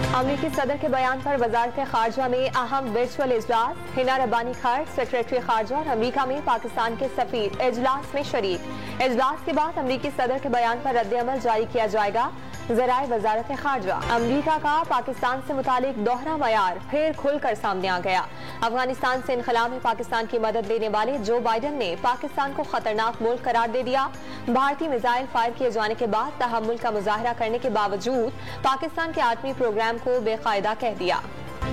अमरीकी सदर के बयान पर वजारत खारजा में अहम वर्चुअल इजलास। हिना रब्बानी खैर सेक्रेटरी खारजा और अमरीका में पाकिस्तान के सफीर इजलास में शरीक। इजलास के बाद अमरीकी सदर के बयान पर रद्द-ए-अमल जारी किया जाएगा। ज़राए वजारत खारजा। अमरीका का पाकिस्तान से मुतालिक दोहरा मयार फिर खुलकर सामने आ गया। अफगानिस्तान से इनखला में पाकिस्तान की मदद लेने वाले जो बाइडन ने पाकिस्तान को खतरनाक मुल्क करार दे दिया। भारतीय मिसाइल फायर किए जाने के बाद तहम्मुल का मुजाहरा करने के बावजूद पाकिस्तान के आटमी प्रोग्राम को बेकायदा कह दिया।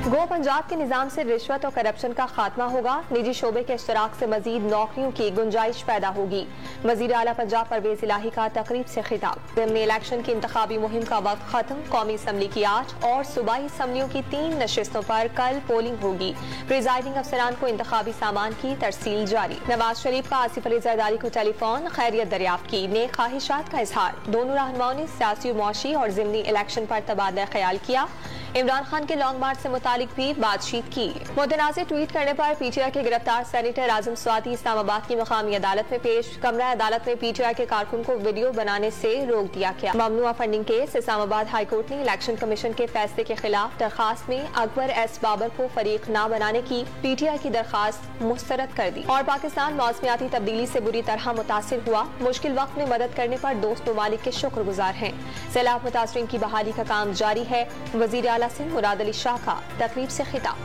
गो पंजाब के निजाम से रिश्वत और करप्शन का खात्मा होगा। निजी शोबे के इश्तराक से मजीद नौकरियों की गुंजाइश पैदा होगी। वजीर आला पंजाब परवेज इलाही का तकरीब से खिताब। ज़िम्नी इलेक्शन की इंतखाबी मुहिम का वक्त खत्म। कौमी असम्बली की 8 और सूबाई असम्बलियों की 3 नशिस्तों पर कल पोलिंग होगी। प्रिजाइडिंग अफसरान को इंतखाबी सामान की तरसील जारी। नवाज शरीफ का आसिफ अली जरदारी को टेलीफोन, खैरियत दरियाफ्त की, नेक ख्वाहिशात का इजहार। दोनों रहनुमाओं ने सियासी मुआशी और ज़िम्नी इलेक्शन पर तबादला ख्याल किया। इमरान खान के लॉन्ग मार्च से मुतालिक भी बातचीत की। मुतनाज़ ट्वीट करने पर पीटीआई के गिरफ्तार सेनेटर आजम स्वाति इस्लामाबाद की मकामी अदालत में पेश। कमरा अदालत में पीटीआई के कारकुन को वीडियो बनाने से रोक दिया गया। ममनुआ फंडिंग केस। इस्लामाबाद हाईकोर्ट ने इलेक्शन कमीशन के फैसले के खिलाफ दरखास्त में अकबर एस बाबर को फरीक न बनाने की पीटीआई की दरखास्त मुस्तरद कर दी। और पाकिस्तान मौसमियाती तब्दीली से बुरी तरह मुतासिर हुआ। मुश्किल वक्त में मदद करने पर दोस्त ममालिक के शुक्रगुजार हैं। सैलाब मुतासरीन की बहाली का काम जारी है। वजीर आला से मुराद अली शाह का तकरीब से खिताब।